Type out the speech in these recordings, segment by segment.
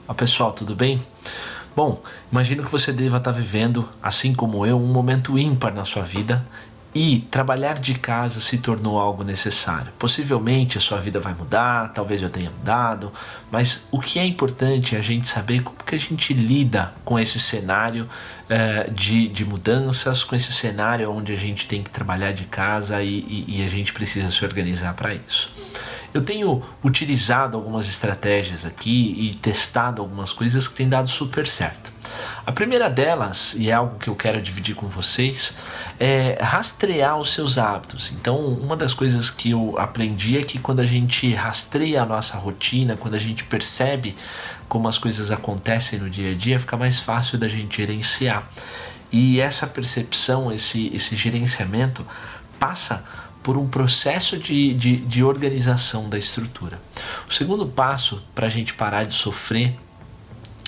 Olá pessoal, tudo bem? Bom, imagino que você deva estar vivendo, assim como eu, um momento ímpar na sua vida e trabalhar de casa se tornou algo necessário. Possivelmente a sua vida vai mudar, talvez já tenha mudado, mas o que é importante é a gente saber como que a gente lida com esse cenário de mudanças, com esse cenário onde a gente tem que trabalhar de casa e a gente precisa se organizar para isso. Eu tenho utilizado algumas estratégias aqui e testado algumas coisas que têm dado super certo. A primeira delas, e é algo que eu quero dividir com vocês, é rastrear os seus hábitos. Então, uma das coisas que eu aprendi é que quando a gente rastreia a nossa rotina, quando a gente percebe como as coisas acontecem no dia a dia, fica mais fácil da gente gerenciar. E essa percepção, esse gerenciamento passa por um processo de organização da estrutura. O segundo passo para a gente parar de sofrer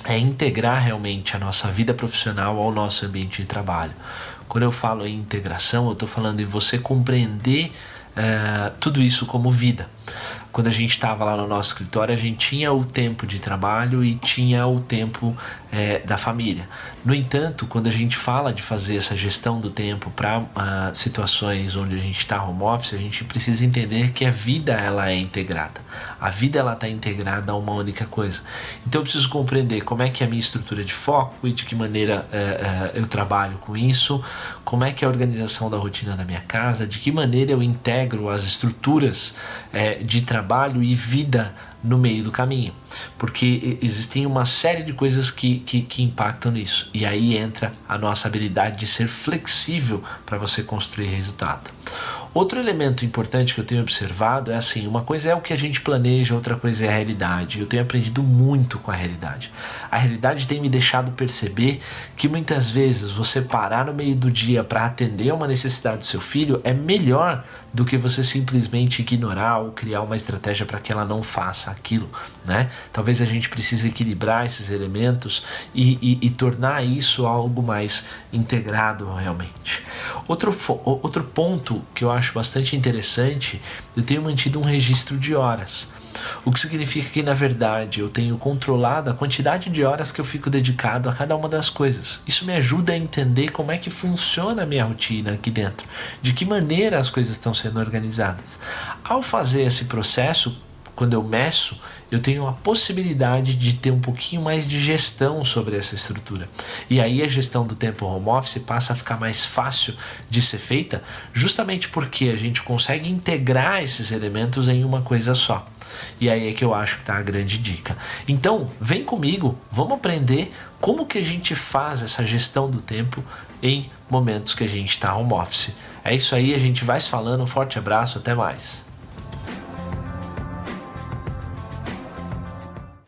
é integrar realmente a nossa vida profissional ao nosso ambiente de trabalho. Quando eu falo em integração, eu estou falando em você compreender tudo isso como vida. Quando a gente estava lá no nosso escritório, a gente tinha o tempo de trabalho e tinha o tempo da família. No entanto, quando a gente fala de fazer essa gestão do tempo para situações onde a gente está home office, a gente precisa entender que a vida ela é integrada. A vida ela está integrada a uma única coisa. Então eu preciso compreender como é que é a minha estrutura de foco e de que maneira eu trabalho com isso, como é que é a organização da rotina da minha casa, de que maneira eu integro as estruturas de trabalho e vida no meio do caminho, porque existem uma série de coisas que impactam nisso, e aí entra a nossa habilidade de ser flexível para você construir resultado. Outro elemento importante que eu tenho observado é assim, uma coisa é o que a gente planeja, outra coisa é a realidade. Eu tenho aprendido muito com a realidade. A realidade tem me deixado perceber que muitas vezes você parar no meio do dia para atender a uma necessidade do seu filho é melhor do que você simplesmente ignorar ou criar uma estratégia para que ela não faça aquilo, né? Talvez a gente precise equilibrar esses elementos e tornar isso algo mais integrado realmente. Outro ponto que eu acho bastante interessante, eu tenho mantido um registro de horas. O que significa que, na verdade, eu tenho controlado a quantidade de horas que eu fico dedicado a cada uma das coisas. Isso me ajuda a entender como é que funciona a minha rotina aqui dentro, de que maneira as coisas estão sendo organizadas. Ao fazer esse processo, quando eu meço, eu tenho a possibilidade de ter um pouquinho mais de gestão sobre essa estrutura. E aí a gestão do tempo home office passa a ficar mais fácil de ser feita, justamente porque a gente consegue integrar esses elementos em uma coisa só. E aí é que eu acho que está a grande dica. Então, vem comigo, vamos aprender como que a gente faz essa gestão do tempo em momentos que a gente está home office. É isso aí, a gente vai se falando, um forte abraço, até mais.